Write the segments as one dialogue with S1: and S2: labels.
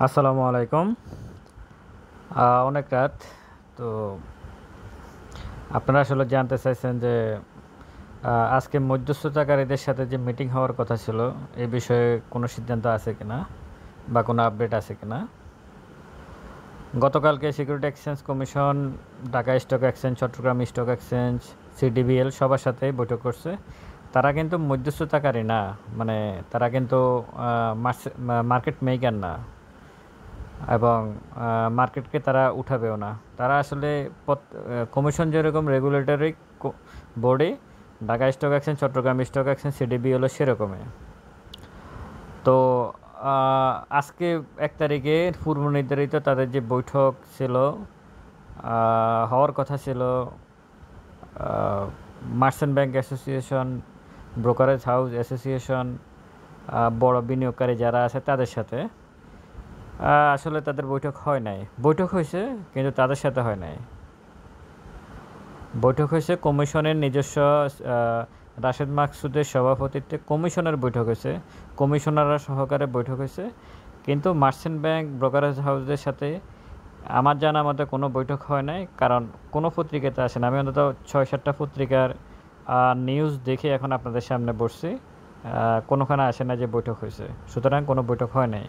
S1: আসসালামু আলাইকুম। অনেক রাত তো আপনারা আসলে জানতে চাইছেন যে আজকে মধ্যস্থতাকারীদের সাথে যে মিটিং হওয়ার কথা ছিল এই বিষয়ে কোনো সিদ্ধান্ত আছে কিনা বা কোনো আপডেট আছে কিনা। গতকালকে security exchange commission, Dhaka stock exchange, Chattogram stock exchange, CDBL সবার সাথে বৈঠক করছে। তারা কিন্তু মধ্যস্থতাকারী না, মানে তারা কিন্তু মার্কেট মেকার না এবং মার্কেটকে তারা উঠাবেও না। তারা আসলে কমিশন যেরকম রেগুলেটরি বোর্ডে, Dhaka stock exchange, Chattogram stock exchange, CDB হলো সেরকমই। তো আজকে 1 তারিখে পূর্ব নির্ধারিত তাদের যে বৈঠক ছিল, হওয়ার কথা ছিল merchant bank association, brokerage house association, বড় বিনিয়োগকারী যারা আছে তাদের সাথে। আসলে তাদের বৈঠক হয় নাই। বৈঠক হয়েছে কিন্তু তাদের সাথে হয় নাই। বৈঠক হয়েছে কমিশনের নিজস্ব রাশেদ মাকসুদের সভাপতিত্বে কমিশনের বৈঠক হয়েছে, কমিশনাররা সহকারে বৈঠক হয়েছে। কিন্তু মার্চেন্ট ব্যাংক, ব্রোকারেজ হাউসদের সাথে আমার জানা মতে কোনো বৈঠক হয় নাই, কারণ কোনো পত্রিকাতে আসে না। আমি অন্তত 6-7টা পত্রিকার নিউজ দেখে এখন আপনাদের সামনে বসছি, কোনোখানে আসে না যে বৈঠক হয়েছে। সুতরাং কোনো বৈঠক হয় নাই।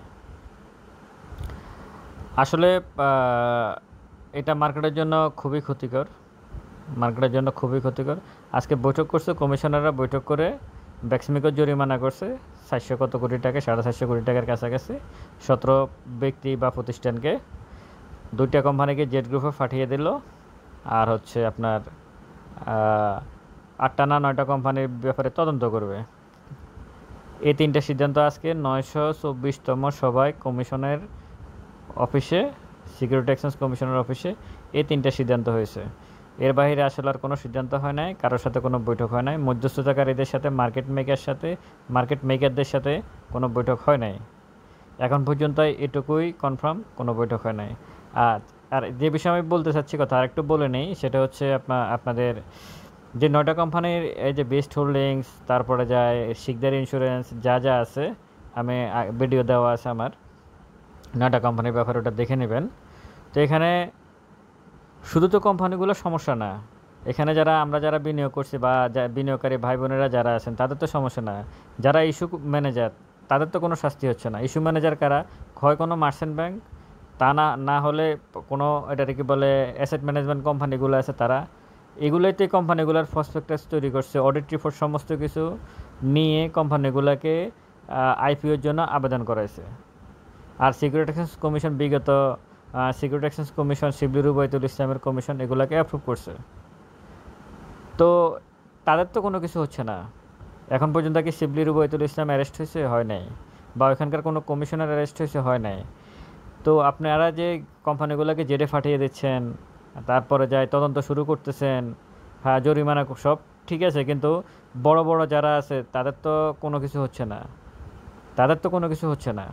S1: আসলে এটা মার্কেটের জন্য খুবই ক্ষতিকর, মার্কেটের জন্য খুবই ক্ষতিকর। আজকে বৈঠক করছে কমিশনাররা, বৈঠক করে ব্যাক্সমিকো জরিমানা করছে 400 কত কোটি টাকা, 450 কোটি টাকার কাছাকাছি 17 ব্যক্তি বা প্রতিষ্ঠানকে। 2টা কোম্পানিকে জেড গ্রুপে পাঠিয়ে দিল, আর হচ্ছে আপনার 8টা না 9টা কোম্পানির ব্যাপারে তদন্ত করবে। এই 3টে সিদ্ধান্ত আজকে 924তম সভায় কমিশনের অফিসে, সিকিউরিটি এক্সচেঞ্জ কমিশনের অফিসে এই 3টে সিদ্ধান্ত হয়েছে। এর বাইরে আসলে আর কোনো সিদ্ধান্ত হয় নাই, কারোর সাথে কোনো বৈঠক হয় নাই। মধ্যস্থতাকারীদের সাথে, মার্কেট মেকারদের সাথে কোনো বৈঠক হয় নাই। এখন পর্যন্ত এটুকুই কনফার্ম, কোনো বৈঠক হয় নাই। আর আর যে বিষয়ে আমি বলতে চাচ্ছি কথা আরেকটু বলে নেই, সেটা হচ্ছে আপনাদের যে 9টা কোম্পানির এই যে বেস্ট হোল্ডিংস, তারপরে যায় শিকদার ইন্স্যুরেন্স, যা যা আছে, আমি ভিডিও দেওয়া আছে আমার 9টা কোম্পানির ব্যাপারে, ওটা দেখে নেবেন। তো এখানে শুধু তো কোম্পানিগুলো সমস্যা না, এখানে আমরা যারা বিনিয়োগ করছি বা বিনিয়োগকারী ভাই বোনেরা যারা আছেন তাদের তো সমস্যা না। যারা ইস্যু ম্যানেজার তাদের তো কোনো শাস্তি হচ্ছে না। ইস্যু ম্যানেজার কারা? হয় কোনো মার্চেন্ট ব্যাংক, তা না না হলে কোনো এটাকে কি বলে অ্যাসেট ম্যানেজমেন্ট কোম্পানিগুলো আছে তারা। এগুলোতে কোম্পানিগুলোর প্রসপেক্টাস তৈরি করছে, অডিট রিপোর্ট সমস্ত কিছু নিয়ে কোম্পানিগুলোকে আইপিওর জন্য আবেদন করাইছে। আর সিকিউরিটি এক্সচেঞ্জ কমিশন বিগত সিকিউরিটি এক্সচেঞ্জ কমিশন, শিবলি রুবাইতুল ইসলামের কমিশন এগুলোকে অ্যাপ্রুভ করছে। তো তাদের তো কোনো কিছু হচ্ছে না। এখন পর্যন্ত কি শিবলি রুবাইতুল ইসলাম অ্যারেস্ট হয়েছে? হয় নাই। বা ওইখানকার কোনো কমিশনার অ্যারেস্ট হয়েছে? হয় নাই। তো আপনারা যে কোম্পানিগুলোকে জেলে ফাটিয়ে দিচ্ছেন, তারপরে যায় তদন্ত শুরু করতেছেন, হ্যাঁ জরিমানা সব ঠিক আছে, কিন্তু বড় বড় যারা আছে তাদের তো কোনো কিছু হচ্ছে না, তাদের তো কোনো কিছু হচ্ছে না।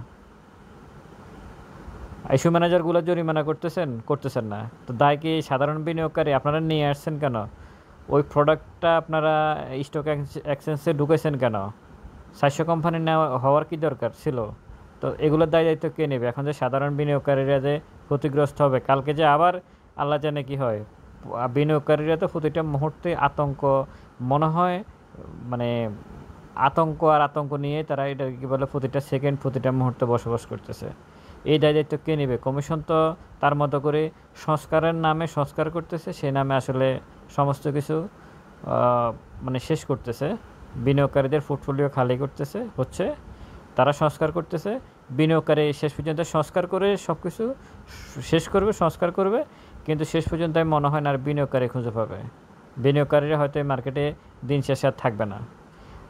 S1: ইস্যু ম্যানেজারগুলো জরিমানা করতেছেন না, তো দায় কি সাধারণ বিনিয়োগকারী? আপনারা নিয়ে আসছেন কেন? ওই প্রোডাক্টটা আপনারা স্টক এক্সচেঞ্জে ঢুকেছেন কেন? 400 কোম্পানি নেওয়া হওয়ার কি দরকার ছিল? তো এগুলোর দায় দায়িত্ব কে নেবে? এখন যে সাধারণ বিনিয়োগকারীরা যে ক্ষতিগ্রস্ত হবে, কালকে যে আবার আল্লাহ জানে কি হয়। বিনিয়োগকারীরা তো প্রতিটা মুহূর্তে আতঙ্ক, মনে হয় মানে আতঙ্ক আর আতঙ্ক নিয়ে তারা এটা কি বলে প্রতিটা সেকেন্ড, প্রতিটা মুহূর্তে বসবাস করতেছে। এই দায় দায়িত্ব কে নেবে? কমিশন তো তার মতো করে সংস্কারের নামে সংস্কার করতেছে, সেই নামে আসলে সমস্ত কিছু মানে শেষ করতেছে। বিনিয়োগকারীদের পোর্টফোলিও খালি হচ্ছে, তারা সংস্কার করতেছে। বিনিয়োগকারী শেষ পর্যন্ত সংস্কার করে সব কিছু শেষ করবে, সংস্কার করবে, কিন্তু শেষ পর্যন্ত আমি মনে হয় না আর বিনিয়োগকারী খুঁজে পাবে। বিনিয়োগকারীরা হয়তো এই মার্কেটে দিন শেষে আর থাকবে না।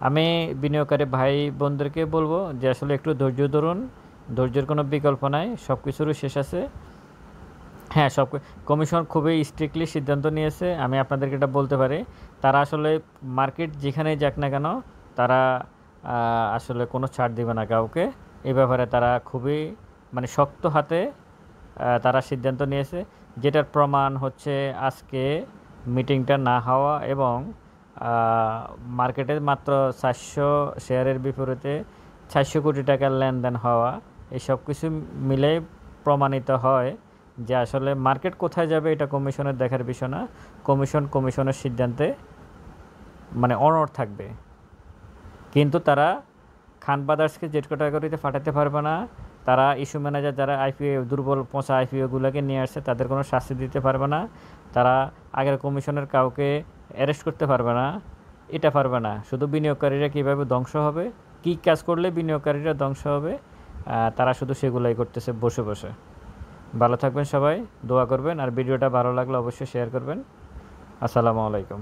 S1: আমি বিনিয়োগকারী ভাই বোনদেরকে বলবো যে আসলে একটু ধৈর্য ধরুন, ধৈর্যের কোনো বিকল্প নাই, সব কিছুরই শেষ আছে। হ্যাঁ, কমিশন খুবই স্ট্রিক্টলি সিদ্ধান্ত নিয়েছে, আমি আপনাদেরকে এটা বলতে পারি। তারা আসলে মার্কেট যেখানেই যাক না কেন, তারা আসলে কোনো ছাড় দেবে না কাউকে। এই ব্যাপারে তারা খুবই মানে শক্ত হাতে তারা সিদ্ধান্ত নিয়েছে, যেটার প্রমাণ হচ্ছে আজকে মিটিংটা না হওয়া এবং মার্কেটে মাত্র 400 শেয়ারের বিপরীতে 400 কোটি টাকার লেনদেন হওয়া। এই সব কিছু মিলে প্রমাণিত হয় যে আসলে মার্কেট কোথায় যাবে এটা কমিশনের দেখার বিষয় না, কমিশনের সিদ্ধান্তে মানে অনড় থাকবে। কিন্তু তারা খান ব্রাদার্সকে জেড ক্যাটাগরিতে পাঠাতে পারবে না, তারা ইস্যু ম্যানেজার যারা আইপিও দুর্বল পচা আইপিওগুলোকে নিয়ে আসছে তাদের কোনো শাস্তি দিতে পারবে না, তারা আগের কমিশনের কাউকে অ্যারেস্ট করতে পারবে না, এটা পারবে না। শুধু বিনিয়োগকারীরা কীভাবে ধ্বংস হবে, কী কাজ করলে বিনিয়োগকারীরা ধ্বংস হবে, তারা শুধু সেগুলাই করতেছে বসে বসে। ভালো থাকবেন সবাই, দোয়া করবেন, আর ভিডিওটা ভালো লাগলে অবশ্যই শেয়ার করবেন। আসসালামু আলাইকুম।